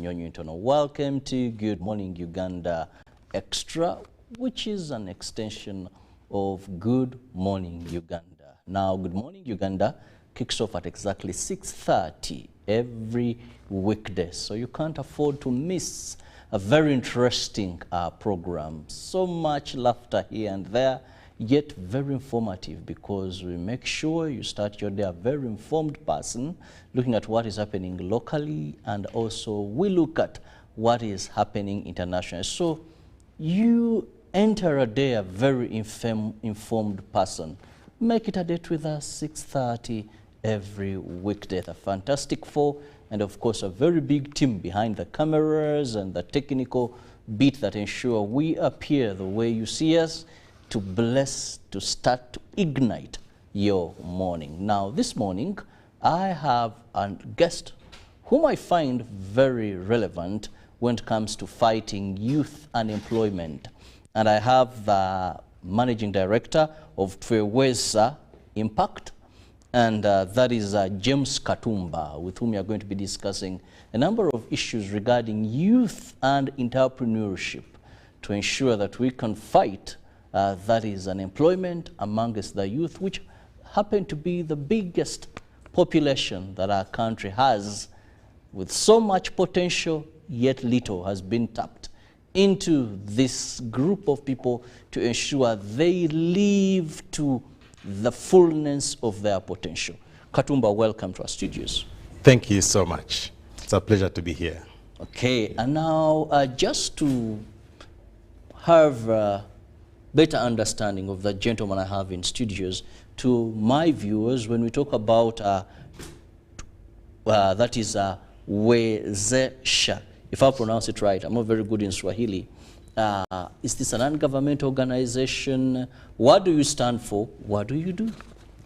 Welcome to Good Morning Uganda Extra, which is an extension of Good Morning Uganda. Now, Good Morning Uganda kicks off at exactly 6:30 every weekday, so you can't afford to miss a very interesting program. So much laughter here and there, yet very informative, because we make sure you start your day a very informed person, looking at what is happening locally, and also we look at what is happening internationally. So you enter a day a very informed person. Make it a date with us, 6:30 every weekday. The Fantastic Four, and of course a very big team behind the cameras and the technical beat that ensure we appear the way you see us, to bless, to start, to ignite your morning. Now, this morning, I have a guest whom I find very relevant when it comes to fighting youth unemployment. And I have the Managing Director of Tweweza Impact, and that is James Katumba, with whom we are going to be discussing a number of issues regarding youth and entrepreneurship to ensure that we can fight that is unemployment amongst the youth, which happen to be the biggest population that our country has, with so much potential, yet little has been tapped into this group of people to ensure they live to the fullness of their potential. Katumba, welcome to our studios. Thank you so much. It's a pleasure to be here. Okay, and now just to have better understanding of the gentleman I have in studios, to my viewers, when we talk about that is Wezesha, if I pronounce it right, I'm not very good in Swahili. Is this a non-governmental organization? What do you stand for? What do you do?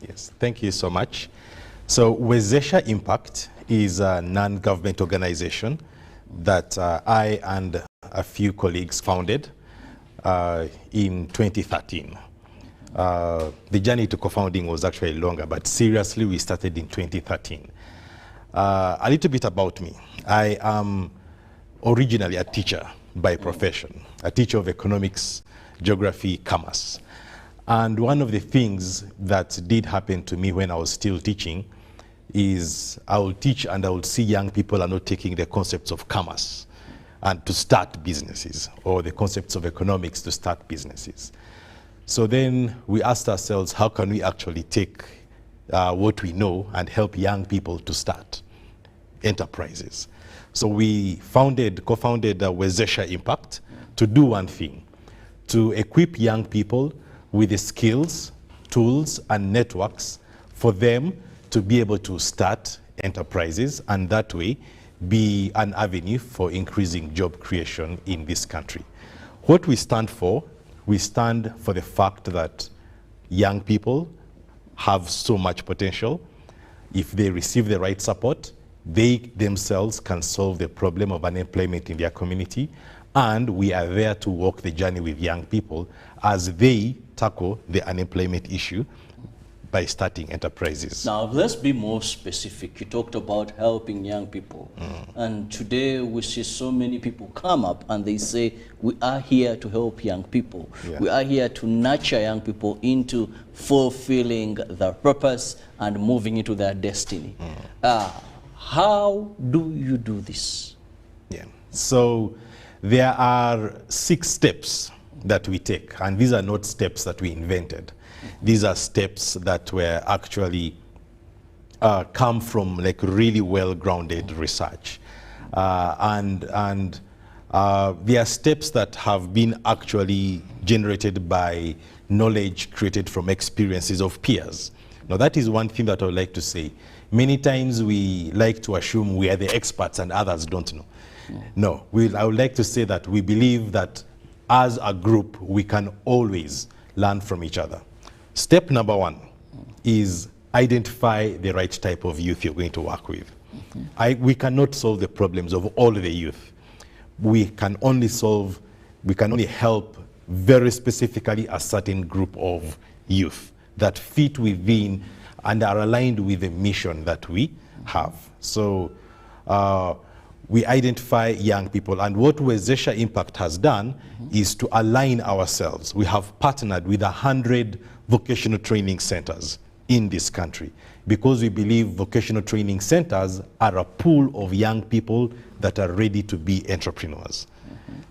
Yes, thank you so much. So Wezesha Impact is a non-government organization that I and a few colleagues founded in 2013. The journey to co-founding was actually longer, but seriously we started in 2013. A little bit about me. I am originally a teacher by profession, a teacher of economics, geography, commerce. And one of the things that did happen to me when I was still teaching is I would teach and I would see young people are not taking the concepts of commerce and to start businesses, or the concepts of economics to start businesses. So then we asked ourselves, how can we actually take what we know and help young people to start enterprises? So we co-founded Wezesha Impact to do one thing, to equip young people with the skills, tools, and networks for them to be able to start enterprises, and that way be an avenue for increasing job creation in this country. What we stand for the fact that young people have so much potential. If they receive the right support, they themselves can solve the problem of unemployment in their community, and we are there to walk the journey with young people as they tackle the unemployment issue by starting enterprises. Now, let's be more specific. You talked about helping young people. And today we see so many people come up and they say, we are here to help young people. Yeah. We are here to nurture young people into fulfilling their purpose and moving into their destiny. How do you do this? Yeah. So there are 6 steps that we take, and these are not steps that we invented. These are steps that were actually come from like really well-grounded research. They are steps that have been actually generated by knowledge created from experiences of peers. Now that is one thing that I would like to say. Many times we like to assume we are the experts and others don't know. No, I would like to say that we believe that as a group we can always learn from each other. Step number 1 is identify the right type of youth you're going to work with. We cannot solve the problems of all the youth. We can only help very specifically a certain group of youth that fit within and are aligned with the mission that we have. So we identify young people. And what Wezesha Impact has done is to align ourselves. We have partnered with 100 vocational training centers in this country because we believe vocational training centers are a pool of young people that are ready to be entrepreneurs.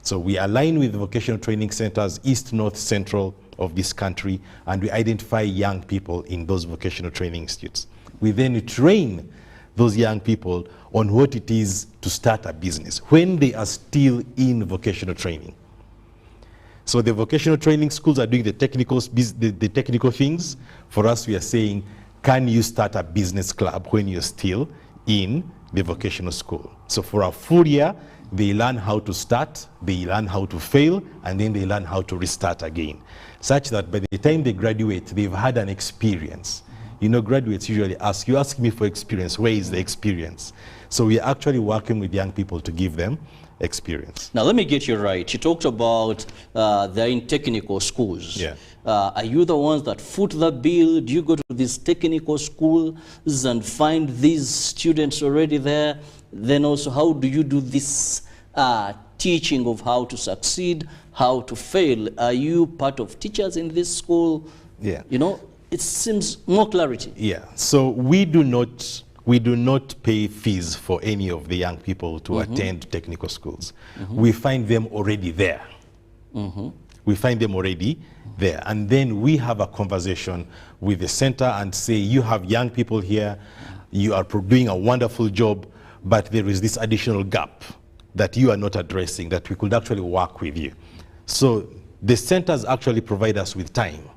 So we align with vocational training centers, east, north, central of this country, and we identify young people in those vocational training institutes. We then train those young people on what it is to start a business when they are still in vocational training. So the vocational training schools are doing the technical things. For us, we are saying, can you start a business club when you're still in the vocational school? So for a full year, they learn how to start, they learn how to fail, and then they learn how to restart again, such that by the time they graduate, they've had an experience. You know, graduates usually ask, you ask me for experience, where is the experience? So we're actually working with young people to give them experience. Now, let me get you right. You talked about they're in technical schools. Yeah. Are you the ones that foot the bill? Do you go to these technical schools and find these students already there? Then also, how do you do this teaching of how to succeed, how to fail? Are you part of teachers in this school? Yeah. You know, it seems more clarity. Yeah. So we do not pay fees for any of the young people to attend technical schools. We find them already there. We find them already there. And then we have a conversation with the center and say, you have young people here, you are doing a wonderful job, but there is this additional gap that you are not addressing that we could actually work with you. So the centers actually provide us with time.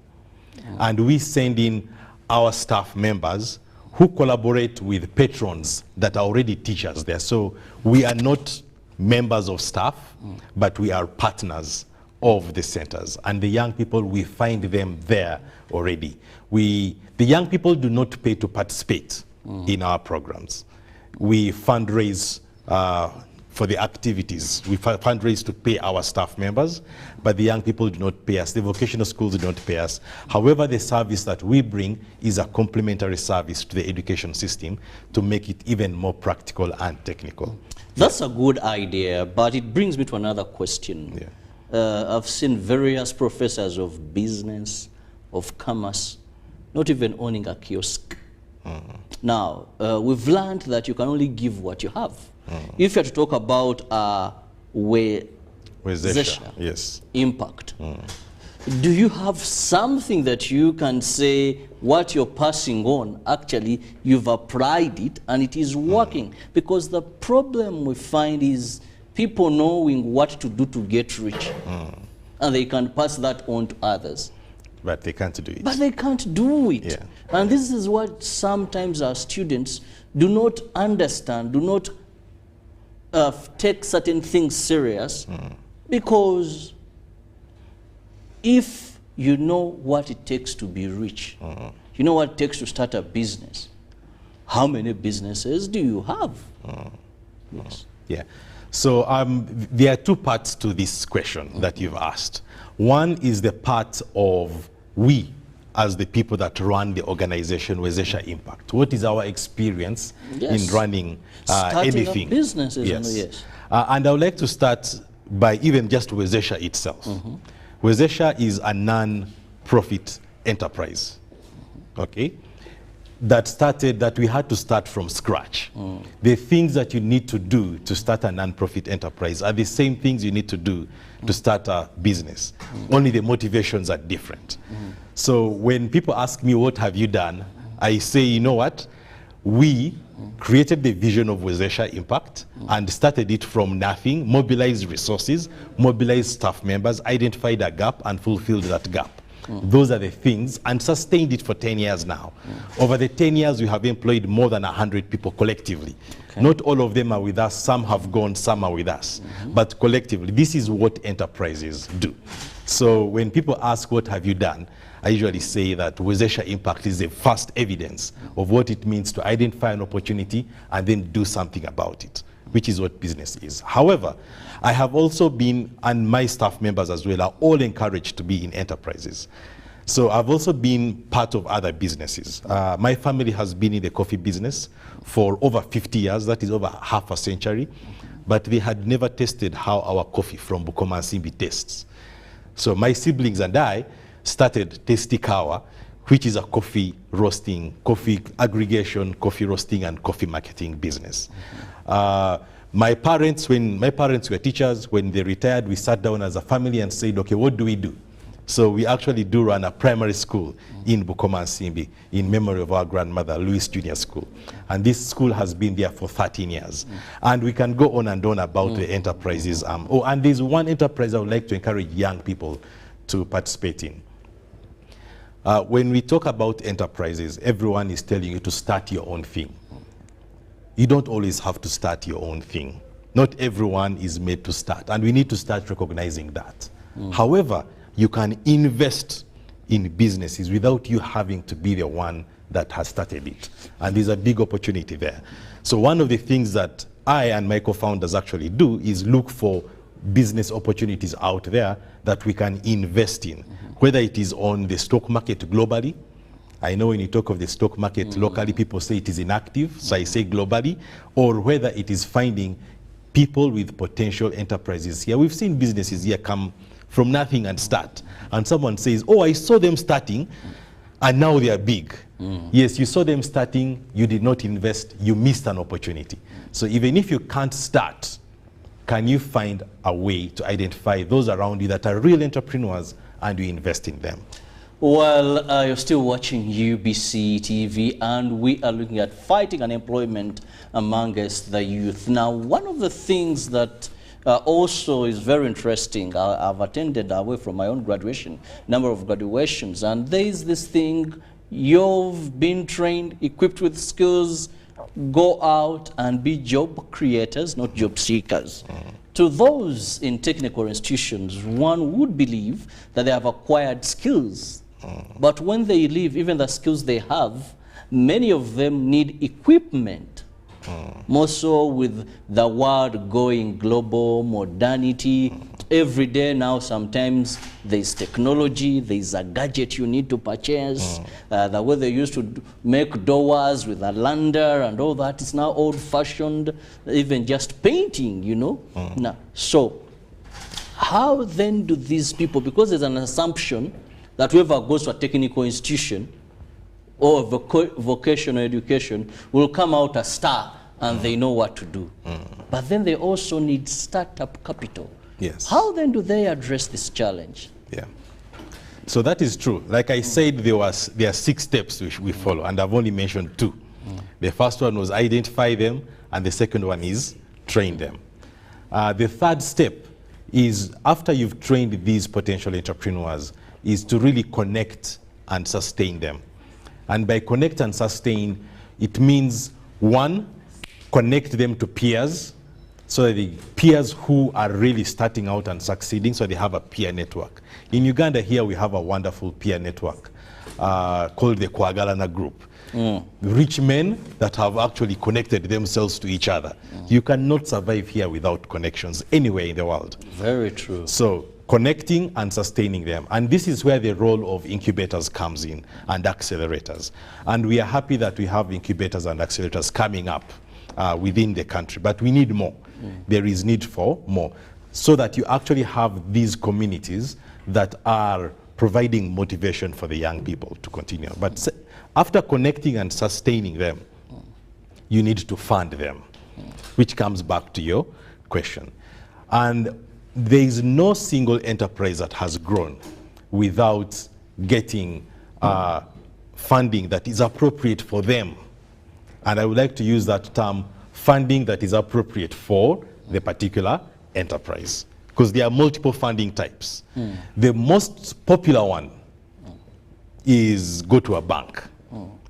And we send in our staff members who collaborate with patrons that are already teachers there. So we are not members of staff, but we are partners of the centers. And the young people, we find them there already. The young people do not pay to participate in our programs. We fundraise for the activities. We fundraise to pay our staff members, but the young people do not pay us. The vocational schools do not pay us. However, the service that we bring is a complementary service to the education system to make it even more practical and technical. That's a good idea, but it brings me to another question. Yeah. I've seen various professors of business, of commerce, not even owning a kiosk. Now, we've learned that you can only give what you have. If you are to talk about Wezesha yes. Impact, do you have something that you can say what you're passing on, actually you've applied it and it is working? Because the problem we find is people knowing what to do to get rich, and they can pass that on to others. But they can't do it. But they can't do it. Yeah. And this is what sometimes our students do not understand, do not take certain things serious, because if you know what it takes to be rich, you know what it takes to start a business, how many businesses do you have? Yes. Yeah. So there are two parts to this question that you've asked. One is the part of we, as the people that run the organization Wezesha Impact. What is our experience in running anything? Starting businesses. Yes. And I would like to start by even just Wezesha itself. Wezesha is a non-profit enterprise, okay? That we had to start from scratch. The things that you need to do to start a non-profit enterprise are the same things you need to do to start a business. Only the motivations are different. So when people ask me, what have you done? I say, you know what? We created the vision of Wezesha Impact and started it from nothing, mobilized resources, mobilized staff members, identified a gap and fulfilled that gap. Those are the things, and sustained it for 10 years now. Over the 10 years, we have employed more than 100 people collectively. Not all of them are with us. Some have gone, some are with us. But collectively, this is what enterprises do. So when people ask, what have you done? I usually say that Wezesha Impact is the first evidence of what it means to identify an opportunity and then do something about it, which is what business is. However, I have also been, and my staff members as well, are all encouraged to be in enterprises. So I've also been part of other businesses. My family has been in the coffee business for over 50 years. That is over half a century. but they had never tasted how our coffee from Bukoma and Simbi tastes. So my siblings and I started Tasty Kawa, which is a coffee roasting, coffee aggregation, coffee roasting, and coffee marketing business. My parents, when my parents were teachers, when they retired, we sat down as a family and said, okay, what do we do? So we actually do run a primary school in Bukoma and Simbi in memory of our grandmother, Louis Junior School. And this school has been there for 13 years. And we can go on and on about the enterprises. And there's one enterprise I would like to encourage young people to participate in. When we talk about enterprises, everyone is telling you to start your own thing. You don't always have to start your own thing. Not everyone is made to start, and we need to start recognizing that. However, you can invest in businesses without you having to be the one that has started it. And there's a big opportunity there. So one of the things that I and my co-founders actually do is look for business opportunities out there that we can invest in, whether it is on the stock market globally. I know when you talk of the stock market locally, people say it is inactive, so I say globally, or whether it is finding people with potential enterprises here. We've seen businesses here come from nothing and start. And someone says, oh, I saw them starting, and now they are big. Yes, you saw them starting, you did not invest, you missed an opportunity. So even if you can't start, can you find a way to identify those around you that are real entrepreneurs and you invest in them? Well, you're still watching UBC TV, and we are looking at fighting unemployment amongst the youth. Now, one of the things that also is very interesting, I've attended away from my own graduation, number of graduations, and there is this thing, you've been trained, equipped with skills, go out and be job creators, not job seekers. To those in technical institutions, one would believe that they have acquired skills. But when they leave, even the skills they have, many of them need equipment. More so with the world going global, modernity. Every day now, sometimes there's technology, there's a gadget you need to purchase. The way they used to make doors with a lander and all that is now old-fashioned, even just painting, you know. Now, so how then do these people, because there's an assumption that whoever goes to a technical institution or vocational education will come out a star and they know what to do. But then they also need startup capital. Yes. How then do they address this challenge? Yeah. So that is true. Like I said, there are 6 steps which we follow, and I've only mentioned 2. The first one was identify them, and the second one is train them. The third step is, after you've trained these potential entrepreneurs, is to really connect and sustain them. And by connect and sustain, it means, 1, connect them to peers, so that the peers who are really starting out and succeeding, so they have a peer network. In Uganda here, we have a wonderful peer network called the Kwagalana Group. Rich men that have actually connected themselves to each other. You cannot survive here without connections anywhere in the world. Very true. So connecting and sustaining them. And this is where the role of incubators comes in, and accelerators. And we are happy that we have incubators and accelerators coming up within the country, but we need more. There is need for more, so that you actually have these communities that are providing motivation for the young people to continue. But after connecting and sustaining them, you need to fund them, which comes back to your question. And there is no single enterprise that has grown without getting funding that is appropriate for them. And I would like to use that term, funding that is appropriate for the particular enterprise, because there are multiple funding types. The most popular one is go to a bank.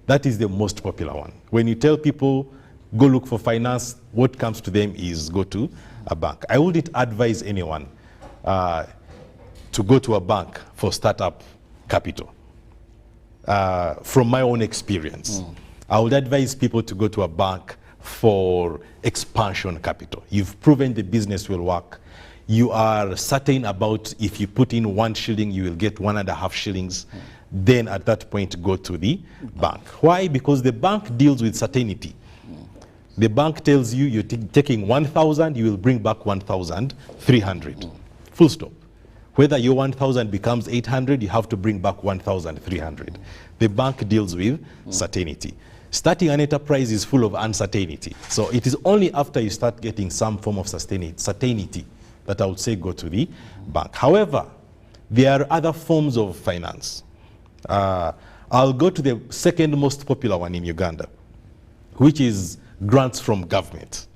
That is the most popular one. When you tell people, go look for finance, what comes to them is go to a bank. I wouldn't advise anyone to go to a bank for startup capital. From my own experience, I would advise people to go to a bank for expansion capital. You've proven the business will work. You are certain about if you put in 1 shilling, you will get 1.5 shillings. Then at that point, go to the bank. Why? Because the bank deals with certainty. The bank tells you you're taking 1,000, you will bring back 1,300. Full stop. Whether your 1,000 becomes 800, you have to bring back 1,300. The bank deals with certainty. Starting an enterprise is full of uncertainty. So it is only after you start getting some form of certainty that I would say go to the bank. However, there are other forms of finance. I'll go to the second most popular one in Uganda, which is grants from government.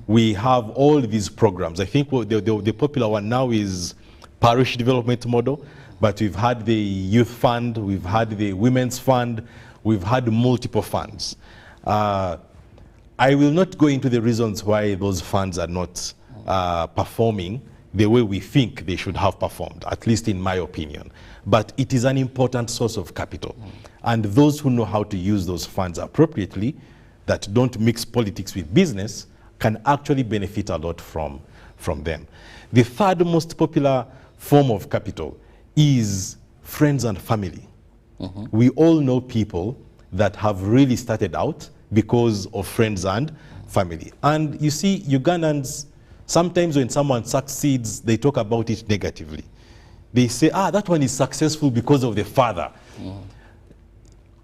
We have all these programs. I think the popular one now is parish development model, but we've had the youth fund, we've had the women's fund, we've had multiple funds. I will not go into the reasons why those funds are not performing the way we think they should have performed, at least in my opinion. But it is an important source of capital. And those who know how to use those funds appropriately, that don't mix politics with business, can actually benefit a lot from them. The third most popular form of capital is friends and family. We all know people that have really started out because of friends and family. And you see, Ugandans, sometimes when someone succeeds, they talk about it negatively. They say, that one is successful because of the father.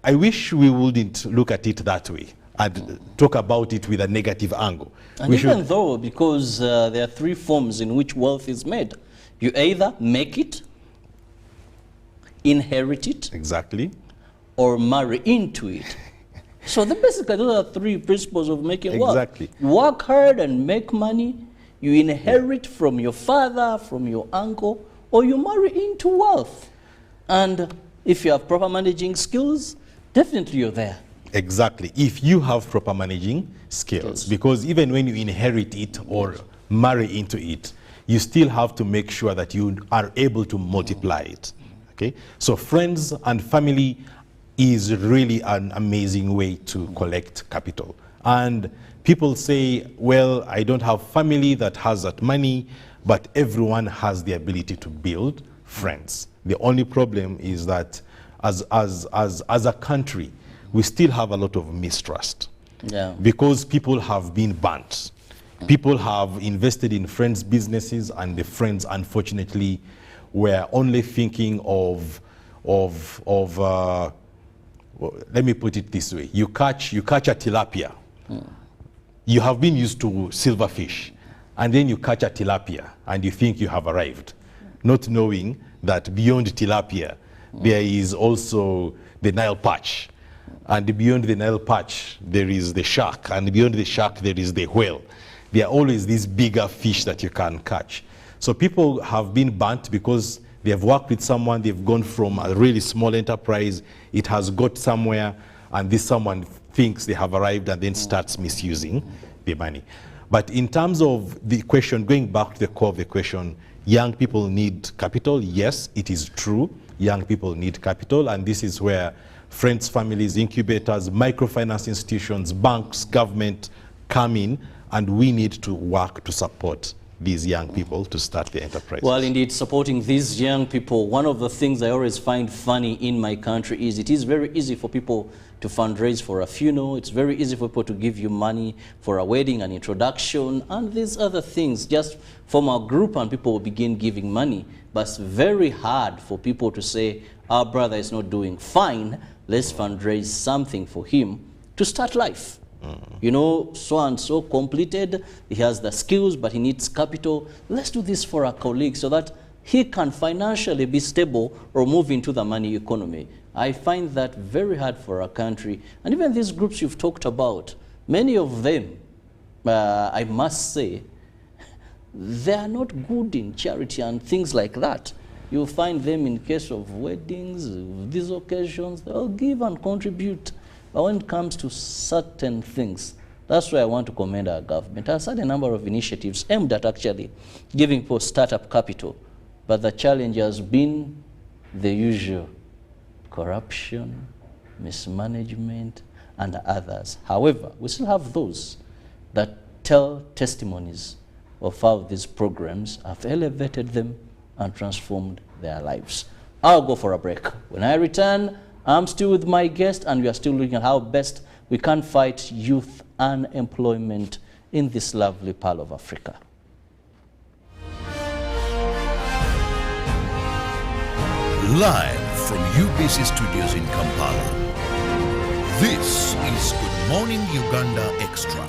I wish we wouldn't look at it that way and talk about it with a negative angle. And even though, because there are three forms in which wealth is made. You either make it, inherit it, exactly, or marry into it. So basically, those are three principles of making wealth. Exactly. You work hard and make money, you inherit from your father, from your uncle, or you marry into wealth. And if you have proper managing skills, definitely you're there. Exactly, if you have proper managing skills. Because even when you inherit it or marry into it, you still have to make sure that you are able to multiply it. Okay, so friends and family is really an amazing way to collect capital. And people say, well, I don't have family that has that money, but everyone has the ability to build friends. The only problem is that as a country, we still have a lot of mistrust. Because people have been burnt. People have invested in friends' businesses, and the friends, unfortunately, were only thinking of let me put it this way. You catch a tilapia. You have been used to silverfish, and then you catch a tilapia, and you think you have arrived, not knowing that beyond tilapia, there is also the Nile perch. And beyond the Nile perch, there is the shark, and beyond the shark, there is the whale. There are always these bigger fish that you can catch. So people have been burnt because they have worked with someone, they've gone from a really small enterprise, it has got somewhere, and this someone thinks they have arrived and then starts misusing the money. But in terms of the question, going back to the core of the question, young people need capital. Yes, it is true. Young people need capital, and this is where friends, families, incubators, microfinance institutions, banks, government come in, and we need to work to support these young people to start their enterprise. Well, indeed, supporting these young people, one of the things I always find funny in my country is it is very easy for people to fundraise for a funeral. It's very easy for people to give you money for a wedding, an introduction, and these other things. Just form a group and people will begin giving money. But it's very hard for people to say, our brother is not doing fine, let's fundraise something for him to start life. You know, so-and-so completed, he has the skills, but he needs capital. Let's do this for our colleague so that he can financially be stable or move into the money economy. I find that very hard for our country. And even these groups you've talked about, many of them, I must say, they are not good in charity and things like that. You'll find them in case of weddings, these occasions, they'll give and contribute. But when it comes to certain things, that's why I want to commend our government. There are a certain number of initiatives aimed at actually giving people startup capital. But the challenge has been the usual: corruption, mismanagement, and others. However, we still have those that tell testimonies of how these programs have elevated them and transformed their lives. I'll go for a break. When I return, I'm still with my guest, and we are still looking at how best we can fight youth unemployment in this lovely part of Africa. Live from UBC Studios in Kampala, this is Good Morning Uganda Extra.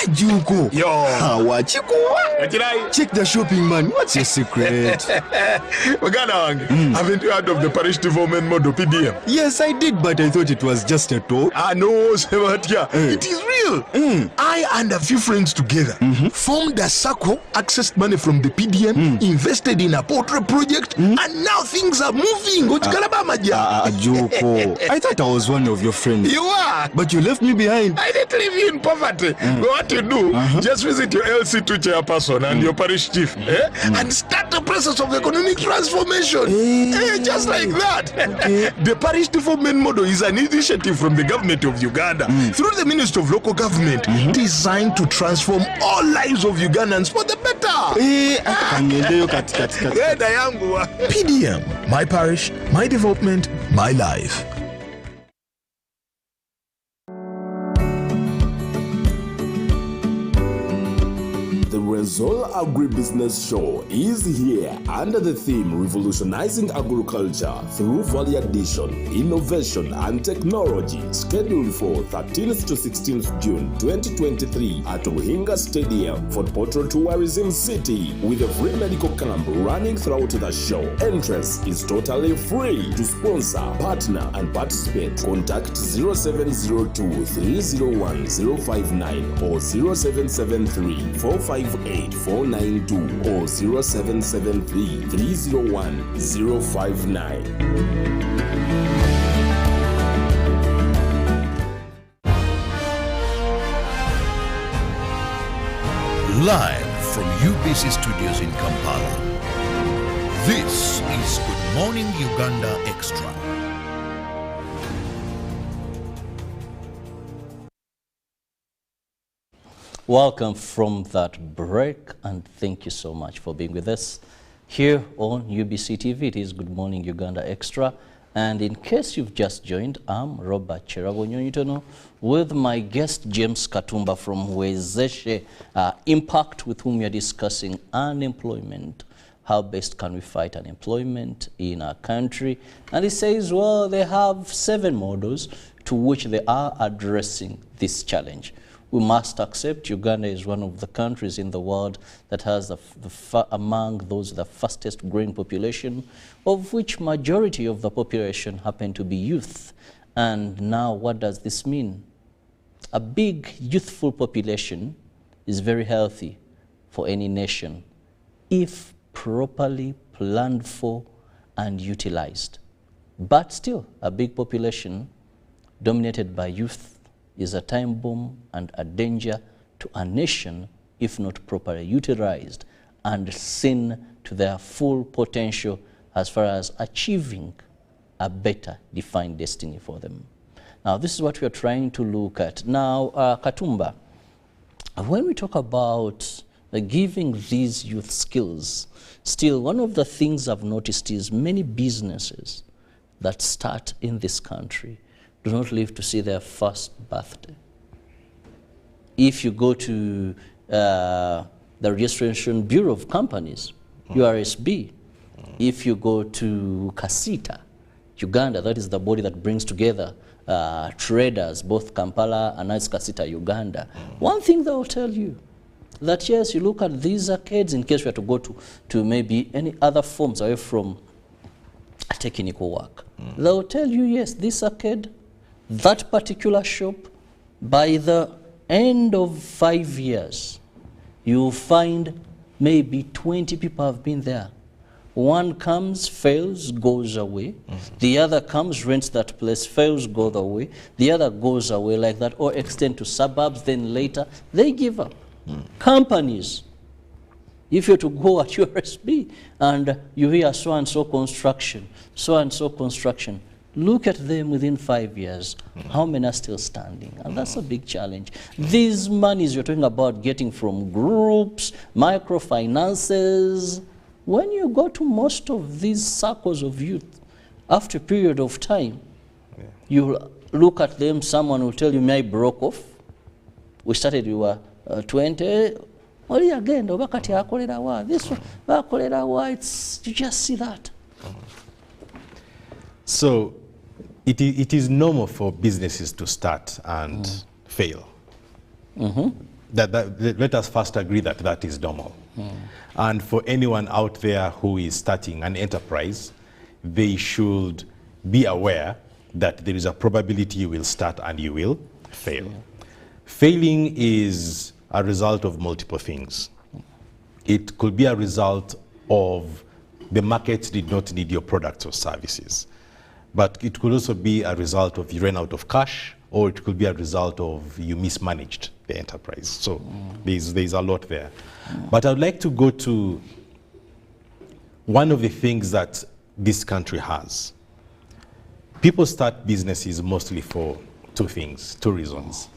Juko. Yo. Check the shopping, man. What's your secret? Haven't you heard of the parish development model, PDM? Yes, I did, but I thought it was just a talk. No, Sebatia. It is real. I and a few friends together formed a circle, accessed money from the PDM, invested in a portrait project, and now things are moving. Juko. I thought I was one of your friends. You are. But you left me behind. I didn't leave you in poverty. What you do, just visit your LC2 chairperson and your parish chief and start the process of economic transformation. Just like that. The parish development model is an initiative from the government of Uganda through the Ministry of Local Government designed to transform all lives of Ugandans for the better. PDM, my parish, my development, my life. The Resol Agribusiness Show is here under the theme Revolutionizing Agriculture through Value Addition, Innovation and Technology, scheduled for 13th to 16th June 2023 at Ruhinga Stadium for Portrait Tourism City, with a free medical camp running throughout the show. Entrance is totally free. To sponsor, partner and participate, contact 0702 301 059 or 0773 458-492 or 0773-301-059. Live from UBC Studios in Kampala, this is Good Morning Uganda Extra. Welcome from that break, and thank you so much for being with us here on UBC TV. It is Good Morning Uganda Extra, and in case you've just joined, I'm Robert Cherabonyonitono with my guest James Katumba from Wezeshe Impact, with whom we are discussing unemployment. How best can we fight unemployment in our country? And he says, well, they have 7 models to which they are addressing this challenge. We must accept Uganda is one of the countries in the world that has among those the fastest growing population, of which majority of the population happen to be youth. And now what does this mean? A big youthful population is very healthy for any nation if properly planned for and utilized. But still, a big population dominated by youth is a time bomb and a danger to a nation if not properly utilized and seen to their full potential as far as achieving a better defined destiny for them. Now, this is what we are trying to look at. Now, Katumba, when we talk about giving these youth skills, still one of the things I've noticed is many businesses that start in this country do not live to see their first birthday. If you go to the Registration Bureau of Companies, URSB, if you go to Kasita, Uganda, that is the body that brings together traders, both Kampala and Kasita, Uganda, one thing they will tell you, that yes, you look at these arcades, in case we have to go to maybe any other forms away from technical work. They will tell you, yes, this arcade, that particular shop, by the end of 5 years, you'll find maybe 20 people have been there. One comes, fails, goes away. The other comes, rents that place, fails, goes away. The other goes away like that, or extend to suburbs, then later they give up. Companies, if you're to go at URSB and you hear so-and-so construction, look at them within 5 years. How many are still standing? And that's a big challenge. These monies you're talking about getting from groups, microfinances, when you go to most of these circles of youth, After a period of time, you look at them, someone will tell you, "I broke off. We started, you were 20. Oli agenda oba kati akolera wa this one bakolera wa." It's you just see that. So it is normal for businesses to start and fail. Let us first agree that that is normal. And for anyone out there who is starting an enterprise, they should be aware that there is a probability you will start and you will fail. Failing is a result of multiple things. It could be a result of the market did not need your products or services. But it could also be a result of you ran out of cash, or it could be a result of you mismanaged the enterprise. So there's a lot there. But I'd like to go to one of the things that this country has. People start businesses mostly for two things, two reasons.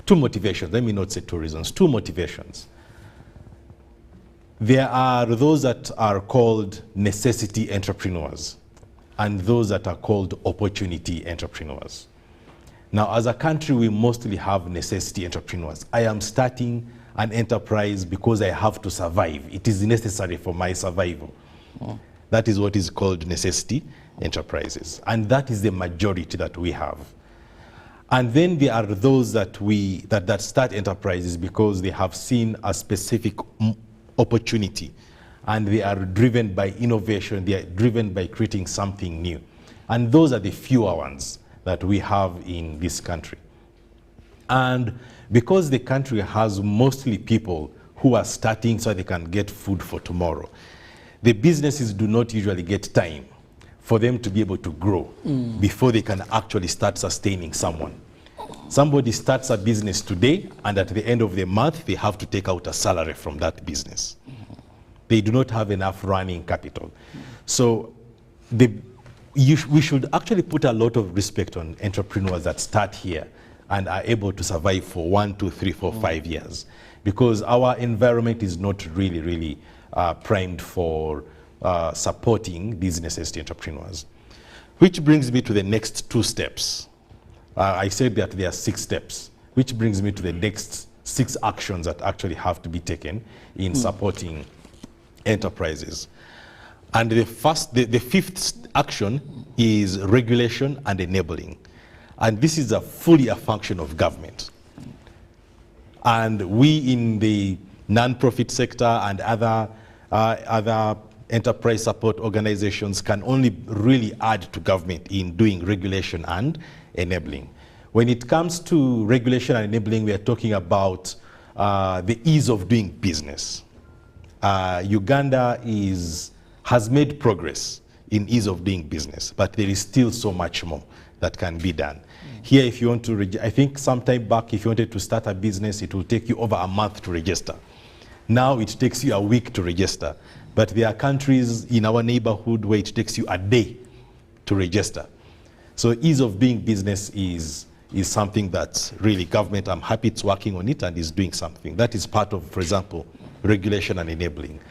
Two motivations, let me not say two reasons, two motivations. There are those that are called necessity entrepreneurs and those that are called opportunity entrepreneurs. Now, as a country, we mostly have necessity entrepreneurs. I am starting an enterprise because I have to survive. It is necessary for my survival. That is what is called necessity enterprises. And that is the majority that we have. And then there are those that start enterprises because they have seen a specific opportunity and they are driven by innovation, they are driven by creating something new. And those are the fewer ones that we have in this country. And because the country has mostly people who are starting so they can get food for tomorrow, the businesses do not usually get time for them to be able to grow before they can actually start sustaining someone. Somebody starts a business today, and at the end of the month, they have to take out a salary from that business. They do not have enough running capital. So we should actually put a lot of respect on entrepreneurs that start here and are able to survive for 1, 2, 3, 4, 5 years, because our environment is not really primed for supporting these necessity entrepreneurs. Which brings me to the next 2 steps. I said that there are 6 steps, which brings me to the next 6 actions that actually have to be taken in supporting enterprises. And the 5th action is regulation and enabling. And this is fully a function of government. And we in the non-profit sector and other enterprise support organizations can only really add to government in doing regulation and enabling. When it comes to regulation and enabling, we are talking about the ease of doing business. Uganda has made progress in ease of doing business, but there is still so much more that can be done. Here, if you want to, I think sometime back, if you wanted to start a business, it will take you over a month to register. Now it takes you a week to register. But there are countries in our neighborhood where it takes you a day to register. So ease of doing business is something that really government, I'm happy it's working on it and is doing something. That is part of, for example, regulation and enabling.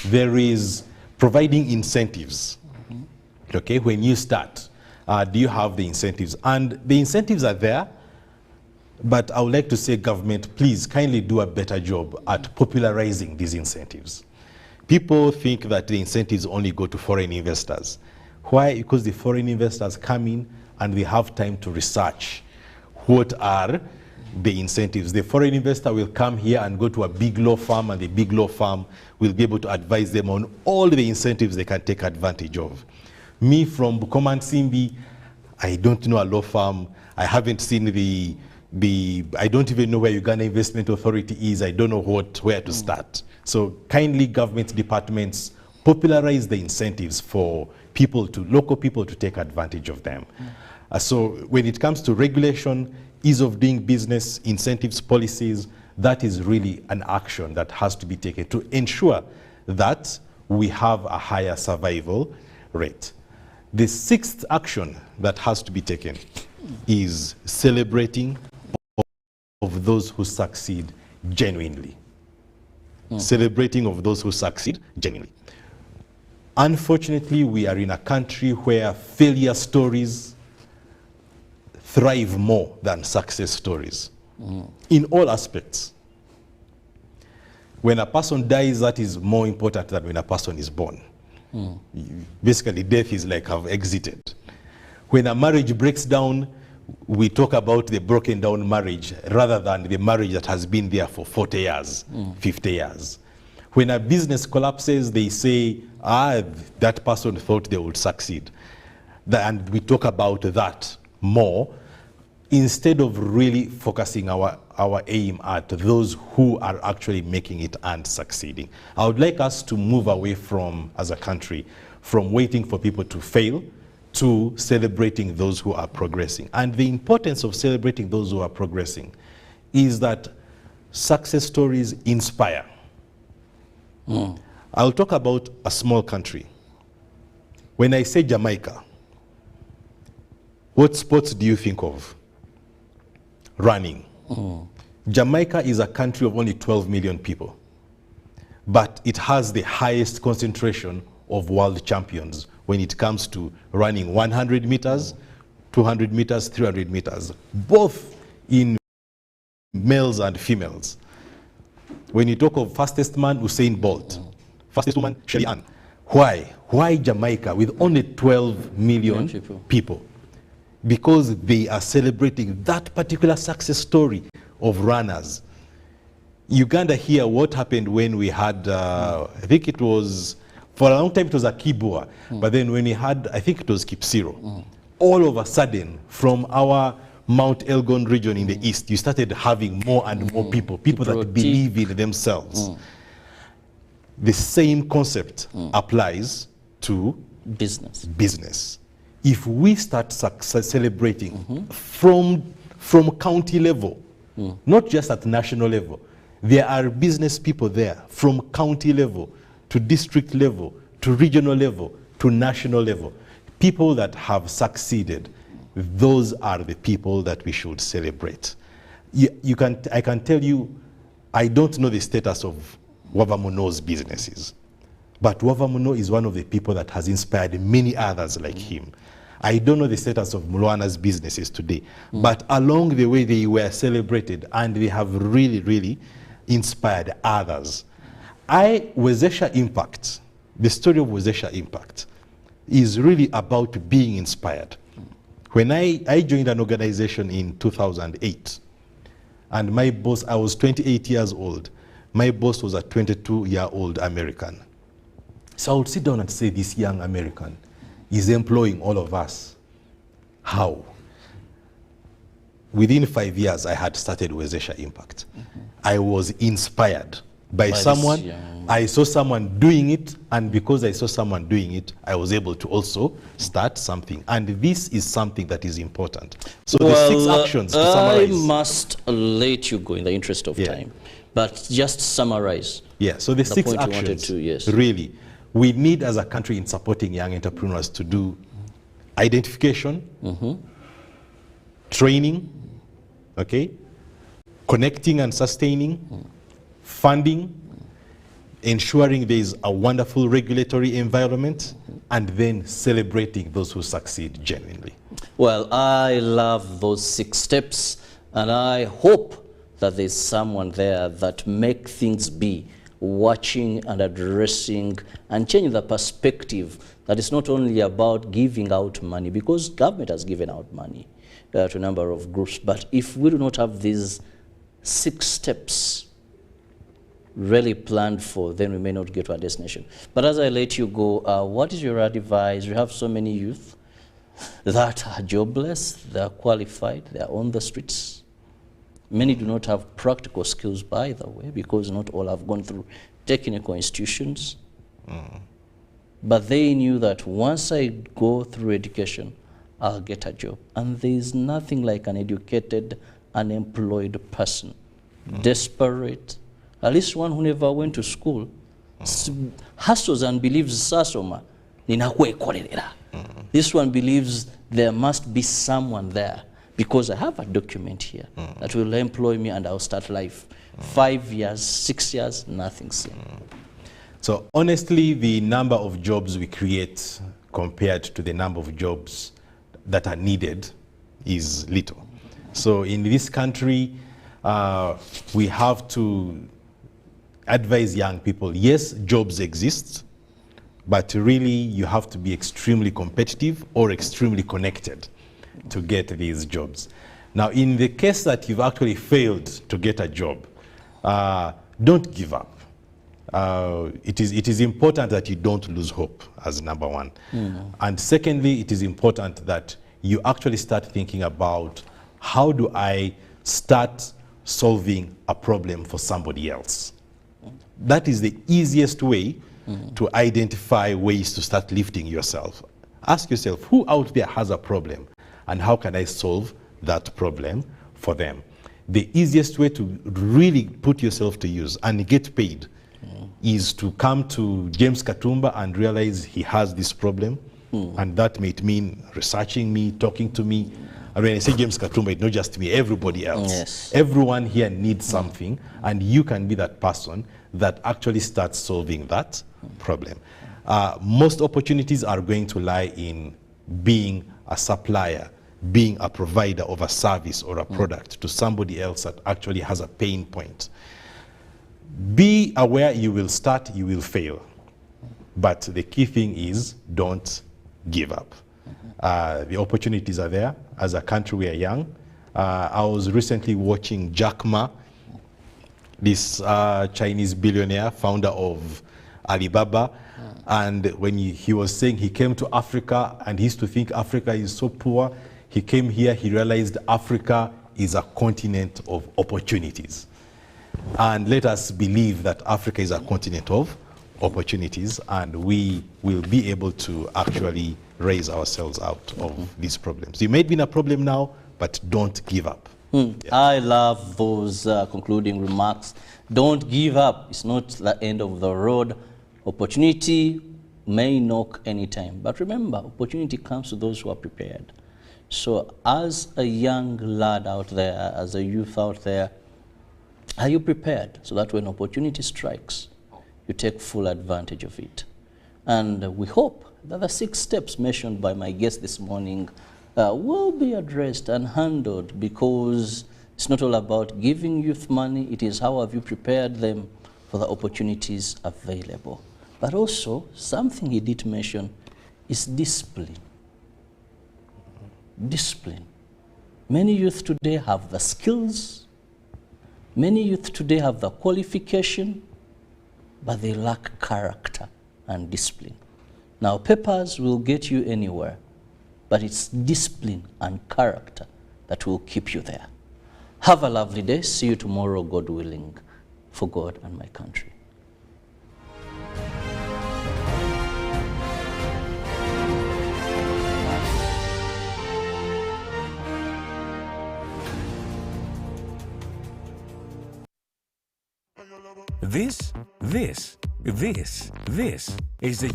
There is providing incentives. Okay, when you start, do you have the incentives? And the incentives are there, but I would like to say, government, please kindly do a better job at popularizing these incentives. People think that the incentives only go to foreign investors. Why? Because the foreign investors come in and they have time to research what are the incentives. The foreign investor will come here and go to a big law firm, and the big law firm will be able to advise them on all the incentives they can take advantage of. Me from Bukoma and Simbi, I don't know a law firm. I haven't seen I don't even know where Uganda Investment Authority is. I don't know where to start. So kindly government departments popularize the incentives for local people to take advantage of them. So when it comes to regulation, ease of doing business, incentives, policies, that is really an action that has to be taken to ensure that we have a higher survival rate. The 6th action that has to be taken is celebrating of those who succeed genuinely. Celebrating of those who succeed genuinely. Unfortunately, we are in a country where failure stories thrive more than success stories in all aspects. When a person dies, that is more important than when a person is born. Basically, death is like I've exited. When a marriage breaks down, we talk about the broken down marriage rather than the marriage that has been there for 40 years, 50 years. When a business collapses, they say, that person thought they would succeed. And we talk about that more instead of really focusing our aim at those who are actually making it and succeeding. I would like us to move away from, as a country, from waiting for people to fail to celebrating those who are progressing. And the importance of celebrating those who are progressing is that success stories inspire. I'll talk about a small country. When I say Jamaica, what sports do you think of? Running. Jamaica is a country of only 12 million people, but it has the highest concentration of world champions when it comes to running 100 meters, 200 meters, 300 meters, both in males and females. When you talk of fastest man, Usain Bolt. Fastest woman, Shelly Ann. Why? Why Jamaica with only 12 million people? Because they are celebrating that particular success story of runners. Uganda here, what happened when we had, I think it was, for a long time it was a Kibua, but then when we had, I think it was Kipsiro, all of a sudden from our Mount Elgon region in the east, you started having more and more people that believe in themselves. The same concept applies to business. If we start celebrating from county level, not just at national level, there are business people there from county level to district level to regional level to national level. People that have succeeded, those are the people that we should celebrate. I can tell you, I don't know the status of Wavamuno's businesses, but Wavamuno is one of the people that has inspired many others like him. I don't know the status of Mulwana's businesses today, but along the way they were celebrated and they have really, really inspired others. Wezesha Impact, the story of Wezesha Impact is really about being inspired. When I joined an organization in 2008, and my boss, I was 28 years old, my boss was a 22-year-old American. So I would sit down and say, this young American is employing all of us. How? Within 5 years, I had started Wezesha Impact. I was inspired by someone. I saw someone doing it, and because I saw someone doing it, I was able to also start something. And this is something that is important. So the 6 actions, to summarize. I must let you go in the interest of time, but just summarize. Yeah, so the 6 actions, really, we need as a country in supporting young entrepreneurs to do identification, training, okay, connecting and sustaining, funding, ensuring there is a wonderful regulatory environment, and then celebrating those who succeed genuinely. Well, I love those 6 steps, and I hope that there's someone there that make things be, watching and addressing and changing the perspective that it's not only about giving out money, because government has given out money to a number of groups, but if we do not have these 6 steps really planned for, then we may not get to our destination. But as I let you go, what is your advice? You have so many youth that are jobless, they are qualified, they are on the streets. Many do not have practical skills, by the way, because not all have gone through technical institutions. But they knew that once I go through education, I'll get a job. And there is nothing like an educated, unemployed person, desperate, at least one who never went to school, hustles and believes sasoma. This one believes there must be someone there, because I have a document here that will employ me and I'll start life. 5 years, 6 years, nothing seen. So honestly, the number of jobs we create compared to the number of jobs that are needed is little. So in this country, we have to advise young people, yes, jobs exist, but really you have to be extremely competitive or extremely connected to get these jobs. Now, in the case that you've actually failed to get a job, don't give up. It is important that you don't lose hope as number one. And secondly, it is important that you actually start thinking about how do I start solving a problem for somebody else. That is the easiest way to identify ways to start lifting yourself. Ask yourself, who out there has a problem and how can I solve that problem for them? The easiest way to really put yourself to use and get paid is to come to James Katumba and realize he has this problem, and that might mean researching me, talking to me. And when I say James Katumba, it's not just me, everybody else. Yes. Everyone here needs something, and you can be that person that actually starts solving that problem. Most opportunities are going to lie in being a supplier, being a provider of a service or a product to somebody else that actually has a pain point. Be aware you will start, you will fail. But the key thing is don't give up. The opportunities are there. As a country, we are young. I was recently watching Jack Ma, this Chinese billionaire, founder of Alibaba. And when he was saying he came to Africa and he used to think Africa is so poor, he came here, he realized Africa is a continent of opportunities. And let us believe that Africa is a continent of opportunities, and we will be able to actually raise ourselves out of these problems. You may be in a problem now, but don't give up. I love those concluding remarks. Don't give up. It's not the end of the road. Opportunity may knock anytime, but remember, opportunity comes to those who are prepared. So as a young lad out there, as a youth out there, are you prepared so that when opportunity strikes, you take full advantage of it? And we hope that the 6 steps mentioned by my guest this morning will be addressed and handled, because it's not all about giving youth money. It is how have you prepared them for the opportunities available. But also, something he did mention is discipline. Discipline. Many youth today have the skills, many youth today have the qualification, but they lack character and discipline. Now, papers will get you anywhere, but it's discipline and character that will keep you there. Have a lovely day. See you tomorrow, God willing, for God and my country. This is the